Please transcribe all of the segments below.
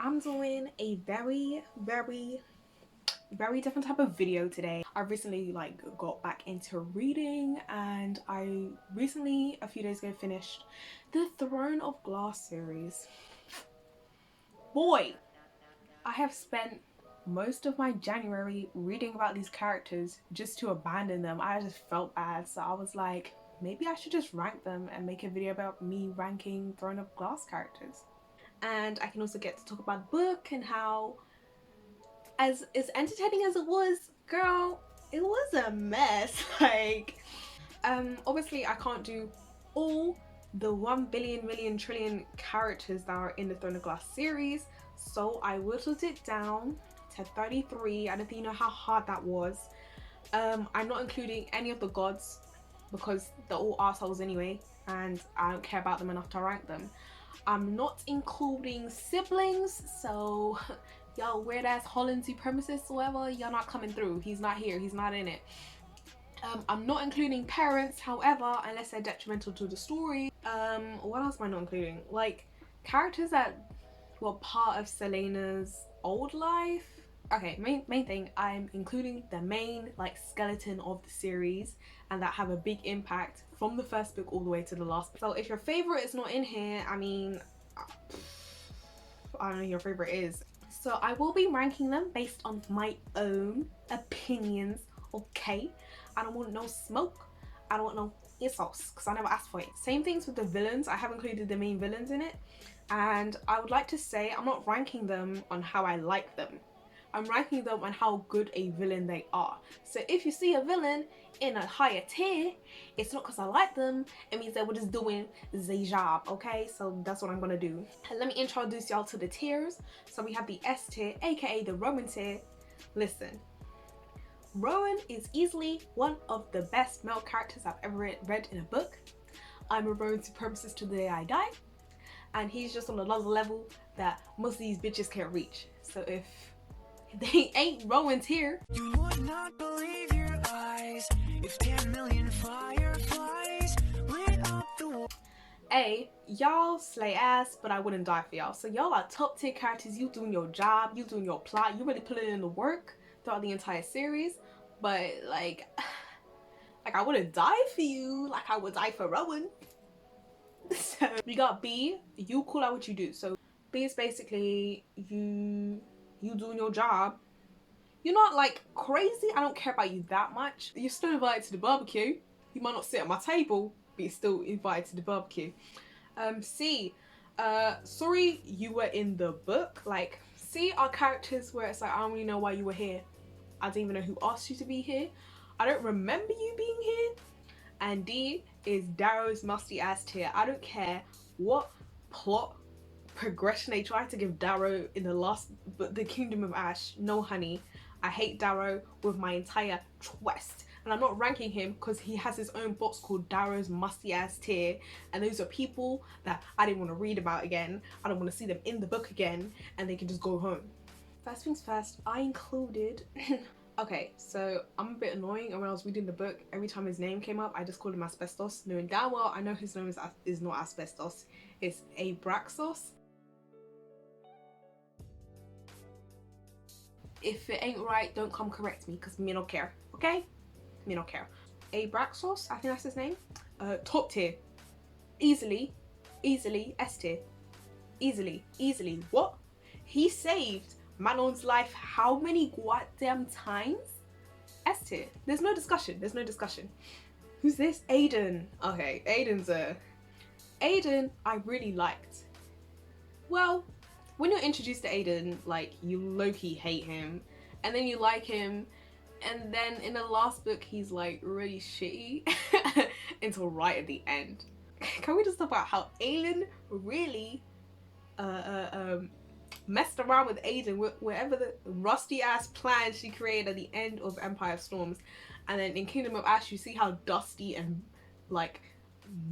I'm doing a very different type of video today. I recently got back into reading, and I recently a few days ago finished the Throne of Glass series. Boy, I have spent most of my January reading about these characters just to abandon them. I just felt bad, so I was like, maybe I should just rank them and make a video about me ranking Throne of Glass characters. And I can also get to talk about the book and how, as entertaining as it was, girl, it was a mess. Obviously I can't do all the 1 billion million trillion characters that are in the Throne of Glass series, so I whittled it down to 33. I don't think you know how hard that was. I'm not including any of the gods because they're all arseholes anyway, and I don't care about them enough to rank them. I'm not including siblings, so y'all weird ass Holland supremacists or whatever, y'all not coming through. He's not here, he's not in it. I'm not including parents, however, unless they're detrimental to the story. What else am I not including? Like, characters that were part of Selena's old life. Okay, main thing, I'm including the main skeleton of the series and that have a big impact from the first book all the way to the last book. So if your favorite is not in here, I mean, I don't know who your favorite is. So I will be ranking them based on my own opinions, okay? I don't want no smoke, I don't want no insults, because I never asked for it. Same things with the villains. I have included the main villains in it, and I would like to say I'm not ranking them on how I like them. I'm ranking them on how good a villain they are. So if you see a villain in a higher tier, it's not because I like them, it means they were just doing the job, okay? So that's what I'm gonna do. And let me introduce y'all to the tiers. So we have the S tier, aka the Roman tier. Listen, Rowan is easily one of the best male characters I've ever read in a book. I'm a Rowan supremacist to the day I die, and he's just on another level that most of these bitches can't reach. So if they ain't Rowan's here, you would not believe your eyes if 10 million fireflies lit up the world. A, y'all slay ass, but I wouldn't die for y'all. So y'all are top tier characters. You doing your job, you doing your plot, you really putting in the work throughout the entire series. But like I wouldn't die for you like I would die for Rowan. So we got B, you call out what you do. So B is basically you doing your job. You're not like crazy, I don't care about you that much. You're still invited to the barbecue. You might not sit at my table, but you're still invited to the barbecue. C, sorry you were in the book. Like, C are characters where it's like, I don't really know why you were here. I don't even know who asked you to be here. I don't remember you being here. And D is Darrow's musty ass tier. I don't care what plot progression they tried to give Darrow in the last, but the Kingdom of Ash. No honey, I hate Darrow with my entire chest. And I'm not ranking him because he has his own box called Darrow's musty ass tier, and those are people that I didn't want to read about again. I don't want to see them in the book again, and they can just go home. First things first, I included okay, so I'm a bit annoying, and when I was reading the book, every time his name came up I just called him Asbestos, knowing damn well I know his name is not Asbestos, it's Abraxos. If it ain't right, don't come correct me, because me don't care, okay? Me don't care. Abraxos, I think that's his name. Top tier. Easily S tier. Easily. What? He saved Manon's life how many goddamn times? S tier. There's no discussion. Who's this? Aiden. Okay, Aiden I really liked. Well, when you're introduced to Aiden, like, you low-key hate him, and then you like him, and then in the last book he's like really shitty until right at the end. Can we just talk about how Aelin really messed around with Aiden, whatever the rusty ass plan she created at the end of Empire of Storms, and then in Kingdom of Ash you see how dusty and like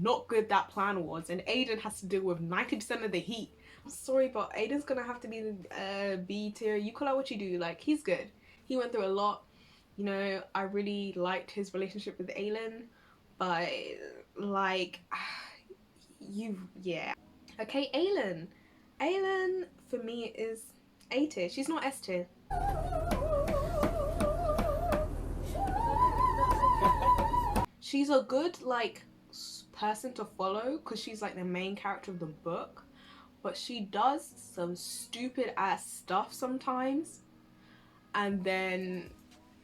not good that plan was, and Aiden has to deal with 90% of the heat. I'm sorry, but Aiden's gonna have to be the B tier. You call out what you do. Like, he's good. He went through a lot. You know, I really liked his relationship with Aelin, but like, yeah. Okay, Aelin. Aylin for me is A tier. She's not S tier. She's a good like person to follow because she's like the main character of the book, but she does some stupid ass stuff sometimes, and then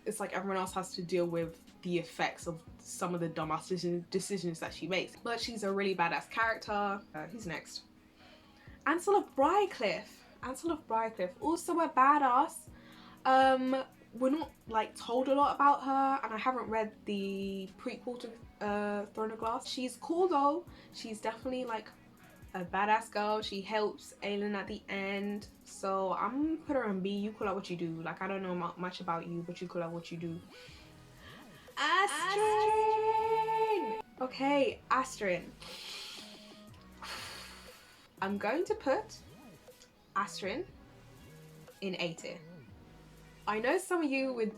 it's like everyone else has to deal with the effects of some of the dumbass decisions that she makes. But she's a really badass character. Who's next? Ansel of Briarcliff. Ansel of Briarcliff, also a badass. We're not like told a lot about her, and I haven't read the prequel to Throne of Glass. She's cool though. She's definitely like a badass girl. She helps Aylin at the end, so I'm gonna put her in B. You call out what you do. Like, I don't know much about you, but you call out what you do. Astrid. Okay, Astrid. I'm going to put Astrid in A tier. I know some of you would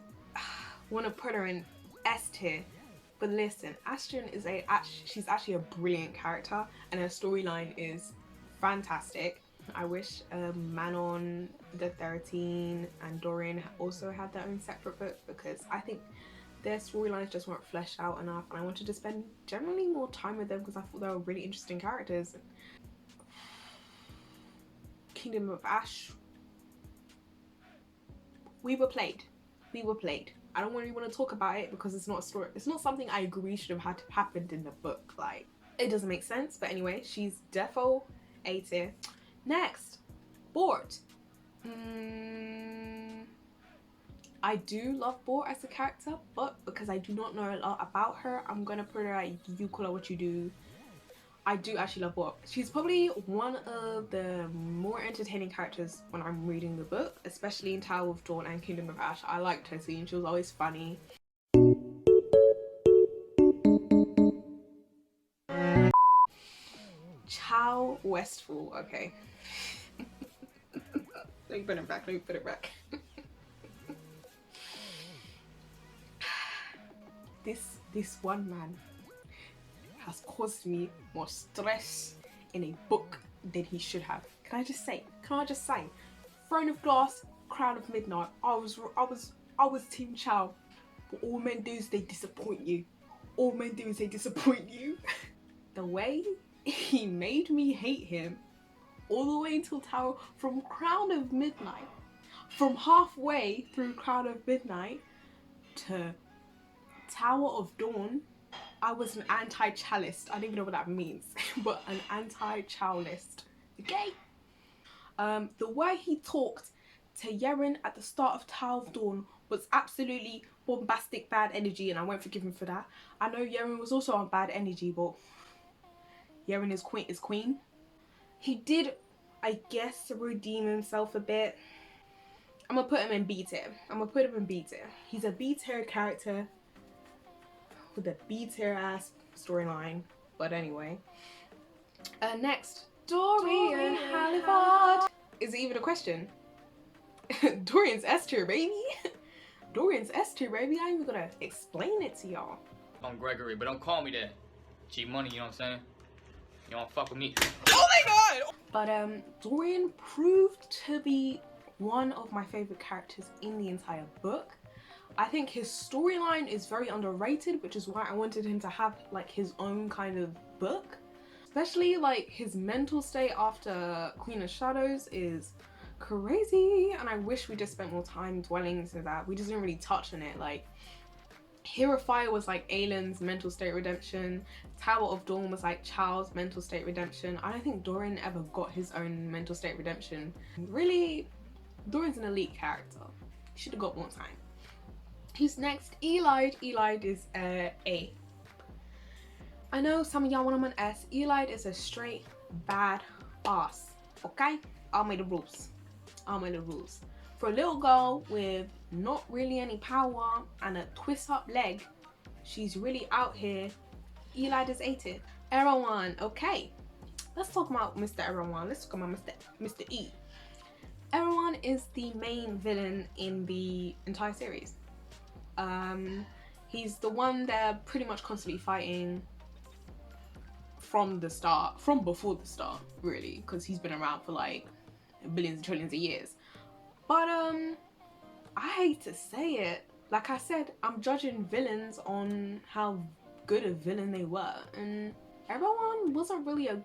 want to put her in S tier, but listen, Astrid is she's actually a brilliant character, and her storyline is fantastic. I wish Manon, the 13, and Dorian also had their own separate book, because I think their storylines just weren't fleshed out enough, and I wanted to spend generally more time with them because I thought they were really interesting characters. Kingdom of Ash. We were played. I don't really want to talk about it because it's not a story. It's not something I agree should have had to happened in the book. Like, it doesn't make sense. But anyway, she's defo A tier. Next, Bort. I do love Bort as a character, but because I do not know a lot about her, I'm gonna put her at you call her what you do. I do actually love Bort. She's probably one of the more entertaining characters when I'm reading the book, especially in Tower of Dawn and Kingdom of Ash. I liked her scene. She was always funny. Chow Westfall. Okay. Let me put it back. This one man has caused me more stress in a book than he should have. Can I just say? Throne of Glass, Crown of Midnight. I was Team Chow. But all men do is they disappoint you. The way he made me hate him all the way until Tower, from Crown of Midnight, from halfway through Crown of Midnight to Tower of Dawn, I was an anti-Chalist. I don't even know what that means, but an anti-Chowlist. Okay? The way he talked to Yeren at the start of Tower of Dawn was absolutely bombastic bad energy, and I won't forgive him for that. I know Yeren was also on bad energy, but Yeren is queen. He did, I guess, redeem himself a bit. I'm gonna put him in B tier. He's a B tier character with a B tier ass storyline. But anyway. Next, Dorian Halliford. Is it even a question? Dorian's S tier, baby. I ain't even gonna explain it to y'all. I'm Gregory, but don't call me that. Cheap money, you know what I'm saying? You don't fuck with me. Oh my god! But Dorian proved to be one of my favorite characters in the entire book. I think his storyline is very underrated, which is why I wanted him to have like his own kind of book. Especially like his mental state after Queen of Shadows is crazy, and I wish we just spent more time dwelling into that. We just didn't really touch on it. Like, Hero of Fire was like Aylin's mental state redemption. Tower of Dawn was like Chow's mental state redemption. I don't think Dorian ever got his own mental state redemption. Really, Dorian's an elite character. He should have got more time. Who's next? Elide. Elide is A. I know some of y'all want him on S. Elide is a straight bad ass. Okay? I'll make the rules. For a little girl with not really any power and a twist up leg, she's really out here. Elide is A tier. Erewhon. Okay. Let's talk about Mr. Erewhon. Let's talk about Mr. E. Erewhon is the main villain in the entire series. He's the one they're pretty much constantly fighting from the start, from before the start, really, because he's been around for like billions and trillions of years. But I hate to say it, like I said, I'm judging villains on how good a villain they were, and everyone wasn't really a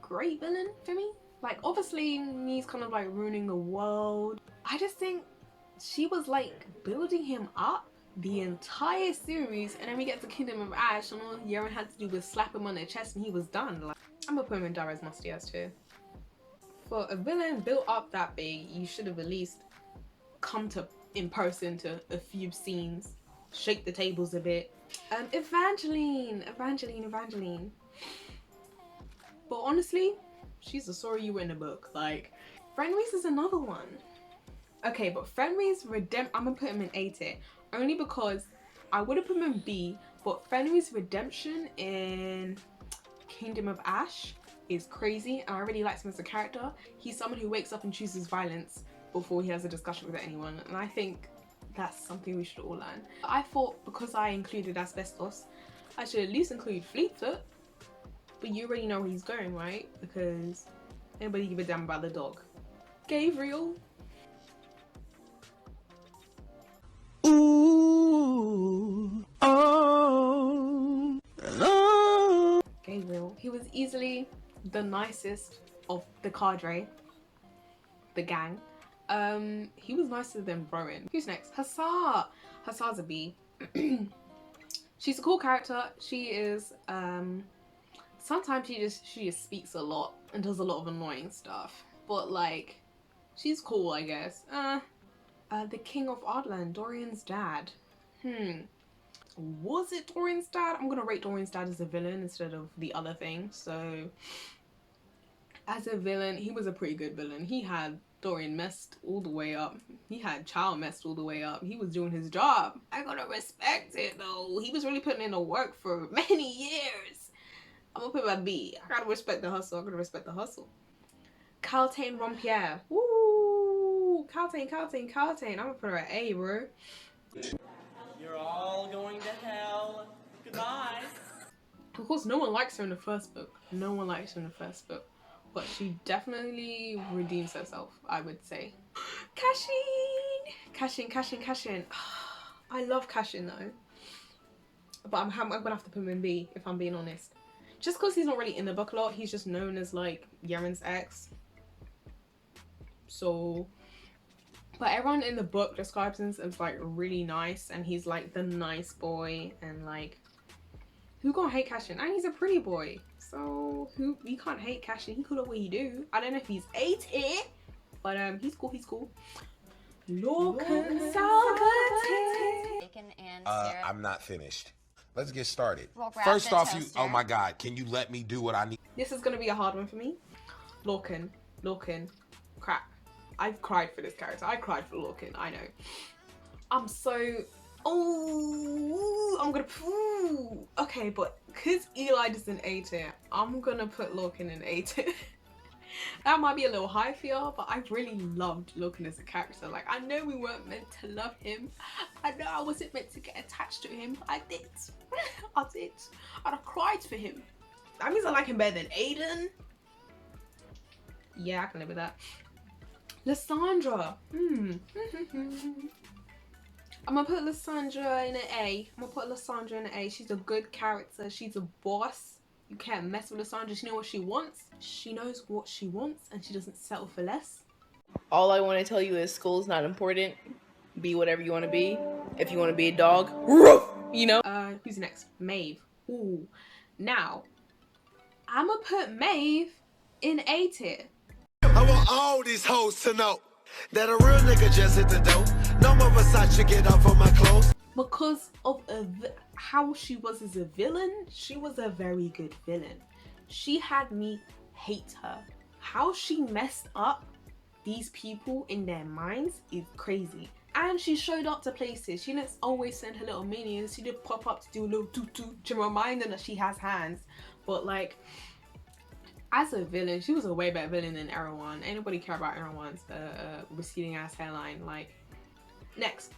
great villain for me. Like, obviously he's kind of like ruining the world. I just think she was like building him up the entire series, and then we get to Kingdom of Ash and all Yeren had to do was slap him on the chest and he was done. Like, I'm gonna put him in Dara's Musty Ass too. For a villain built up that big, you should have at least come to in person to a few scenes, shake the tables a bit. Evangeline. But honestly, she's the story you were in the book. Like, Fenris is another one. Okay, but Fenris I'm gonna put him in A tier only because I would have put him in B, but Fenris' redemption in Kingdom of Ash is crazy, and I really like him as a character. He's someone who wakes up and chooses violence before he has a discussion with anyone, and I think that's something we should all learn. I thought because I included asbestos, I should at least include Fleetfoot, but you already know where he's going, right? Because anybody give a damn about the dog. Gabriel. Ooh, oh, oh. Gabriel. He was easily the nicest of the cadre, the gang. He was nicer than Rowan. Who's next? Hussar. Hussar's a B. She's a cool character. She is sometimes she just speaks a lot and does a lot of annoying stuff, but like, she's cool, I guess. The King of Ardland, Dorian's dad. Was it Dorian's dad? I'm gonna rate Dorian's dad as a villain instead of the other thing. So as a villain, he was a pretty good villain. He had Dorian messed all the way up. He had Child messed all the way up. He was doing his job. I gotta respect it though. He was really putting in the work for many years. I'm gonna put him at B. I gotta respect the hustle. I gotta respect the hustle. Caltaine Rompierre. Woo! Caltaine. I'm gonna put her at A, bro. You're all going to hell. Goodbye. Of course, no one likes her in the first book. No one likes her in the first book. But she definitely redeems herself, I would say. Cashin. I love Cashin though. But I'm gonna have to put him in B if I'm being honest. Just because he's not really in the book a lot, he's just known as like Yeren's ex. So, but everyone in the book describes him as like really nice, and he's like the nice boy, and like, who gonna hate Cashin? And he's a pretty boy, so you can't hate Cashin. He cool at what he do. I don't know if he's A tier, but he's cool. Lorcan Salvatore. I'm not finished. Let's get started. Well, grab First the off, toaster. oh my God, can you let me do what I need? This is gonna be a hard one for me. Lorcan, crap. I've cried for this character. I cried for Lorcan, I know. I'm so, okay, but because Eli is in A tier, I'm gonna put Lorcan in A tier. That might be a little high for y'all, but I really loved Lorcan as a character. Like, I know we weren't meant to love him. I know I wasn't meant to get attached to him, but I did. I did. I'd have cried for him. That means I like him better than Aiden. Yeah, I can live with that. Lysandra. I'm gonna put Lysandra in an A. She's a good character. She's a boss. You can't mess with Lysandra. She knows what she wants. She knows what she wants, and she doesn't settle for less. All I want to tell you is school's not important. Be whatever you want to be. If you want to be a dog, roof, you know. Who's next? Maeve. Ooh. Now, I'm gonna put Maeve in A tier. I want all these hoes to know that a real nigga just hit the dope. No more Versace, get off of my clothes. Because of how she was as a villain, she was a very good villain. She had me hate her. How she messed up these people in their minds is crazy. And she showed up to places. She didn't always send her little minions. She did pop up to do a little toot to remind them that she has hands. But like, as a villain, she was a way better villain than Erewhon. Ain't nobody care about Erewhon's receding ass hairline. Like, next,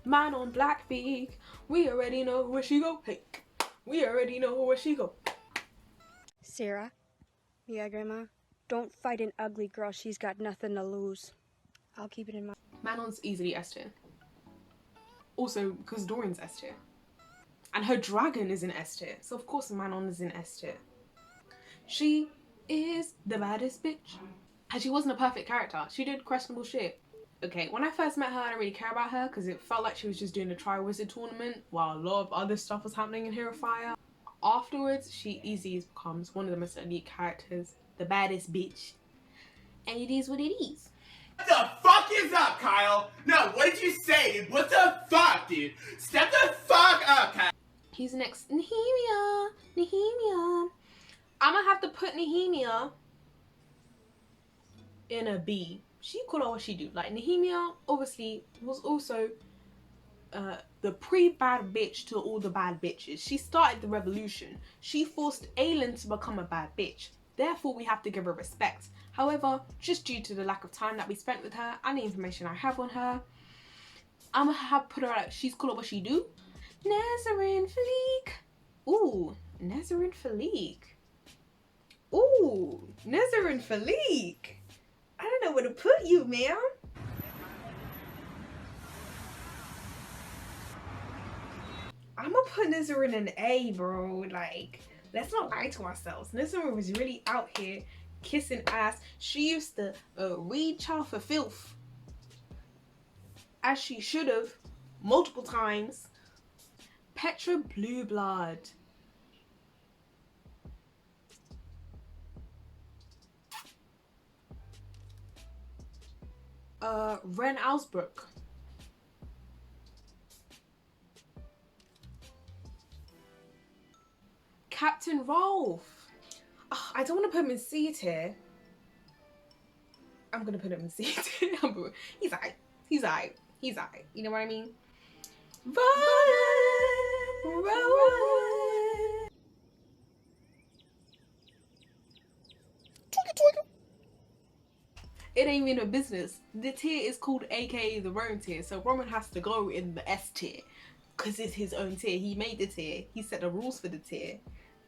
Manon Blackbeak. We already know where she go. Hey, we already know where she go. Sarah. Yeah, Grandma. Don't fight an ugly girl. She's got nothing to lose. I'll keep it in mind. Manon's easily S tier. Also, because Dorian's S tier. And her dragon is in S tier. So of course Manon is in S tier. She is the baddest bitch. And she wasn't a perfect character. She did questionable shit. Okay, when I first met her, I didn't really care about her because it felt like she was just doing the Tri-Wizard tournament while a lot of other stuff was happening in Hero Fire. Afterwards, she easily becomes one of the most elite characters, the baddest bitch. And it is what it is. What the fuck is up, Kyle? No, what did you say, dude? What the fuck, dude? Step the fuck up, Kyle. He's next. Nahmia. Nahmia. I'm gonna have to put Nahmia in a B. She could all what she do. Like, Nahmia obviously was also the pre-bad bitch to all the bad bitches. She started the revolution. She forced Aelin to become a bad bitch. Therefore, we have to give her respect. However, just due to the lack of time that we spent with her and the information I have on her, I'm gonna have put her at, she's cool at what she do. Nazarene Philique. Ooh, Nazarene Philique. Ooh, Nazarene Philique. I don't know where to put you, ma'am. I'm gonna put Nazarene in A, bro. Like, let's not lie to ourselves. Nazarene was really out here kissing ass. She used to reach out for filth, as she should have, multiple times. Petra Blue Blood. Ren Alsbrook. Captain Rolf. Oh, I don't want to put him in C tier. I'm gonna put him in C tier. He's alright. He's alright. He's alright. You know what I mean? Run, run. It ain't even a business. The tier is called AKA the Roman tier, so Roman has to go in the S tier because it's his own tier. He made the tier. He set the rules for the tier.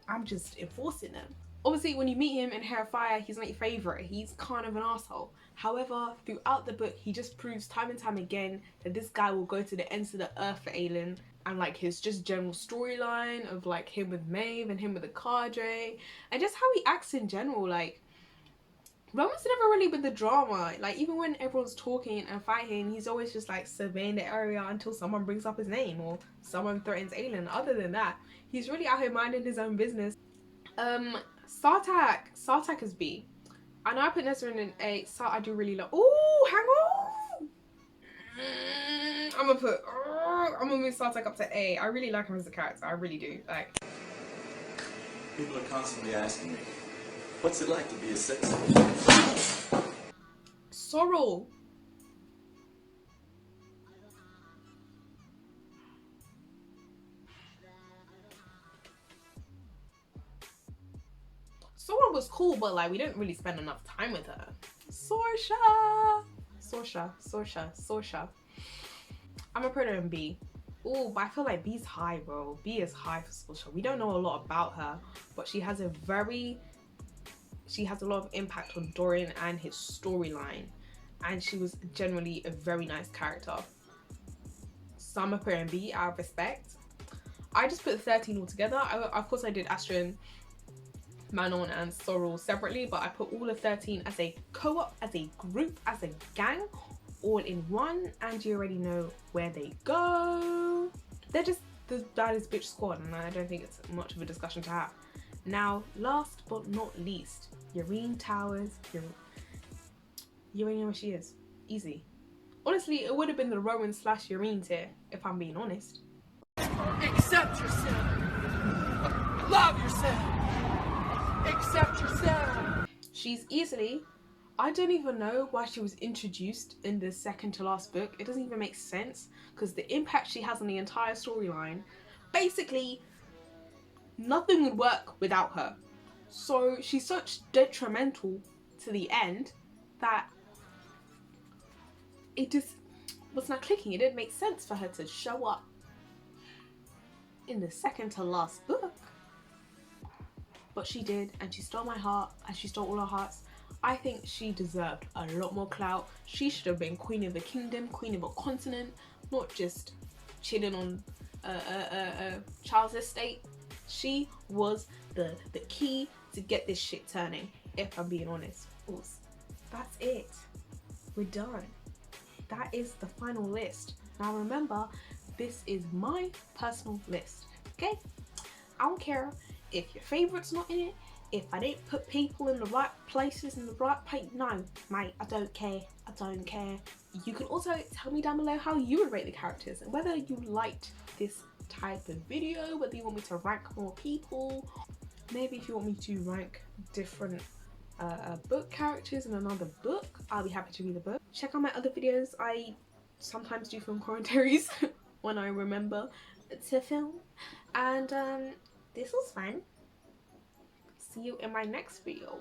I'm just enforcing them. Obviously, when you meet him in Hair of Fire, he's not your favourite. He's kind of an asshole. However, throughout the book, he just proves time and time again that this guy will go to the ends of the earth for Aelin. And like his just general storyline of like him with Maeve and him with the cadre, and just how he acts in general. Like, Roman's never really been the drama. Like, even when everyone's talking and fighting, he's always just like surveying the area until someone brings up his name or someone threatens Aelin. Other than that, he's really out here minding his own business. Sartak is B. I know I put Nazarene in A. I do really love. Ooh, hang on. I'm gonna move Sartak up to A. I really like him as a character. I really do. Like, people are constantly asking me, what's it like to be a sex? Sorrel. Sorrel was cool, but like we didn't really spend enough time with her. Sorsha. I'm gonna put her in B. Ooh, but I feel like B's high, bro. B is high for Sorsha. We don't know a lot about her, but she has a lot of impact on Dorian and his storyline, and she was generally a very nice character. So I'm gonna put her in B out of respect. I just put 13 all together. Of course I did Astrid, Manon and Sorrel separately, but I put all of 13 as a co-op, as a group, as a gang, all in one, and you already know where they go. They're just the baddest bitch squad, and I don't think it's much of a discussion to have. Now, last but not least, Wendy Towers. You already know where she is. Easy. Honestly, it would have been the Rowan / Yareen tier, if I'm being honest. Accept yourself. Love yourself. Accept yourself. She's easily, I don't even know why she was introduced in the second to last book. It doesn't even make sense because the impact she has on the entire storyline, basically nothing would work without her. So she's such detrimental to the end that it just was not clicking. It didn't make sense for her to show up in the second to last book. but she did, and she stole my heart, and she stole all our hearts. I think she deserved a lot more clout. She should have been queen of the kingdom, queen of a continent, not just chilling on Charles' estate. She was the key to get this shit turning, if I'm being honest. That's it. We're done. That is the final list. Now remember, this is my personal list, okay? I don't care if your favourite's not in it, if I didn't put people in the right places in the right place. No, mate, I don't care. I don't care. You can also tell me down below how you would rate the characters and whether you liked this type of video, whether you want me to rank more people, maybe if you want me to rank different book characters in another book. I'll be happy to read the book. Check out my other videos. I sometimes do film commentaries when I remember to film, and this was fun. See you in my next video.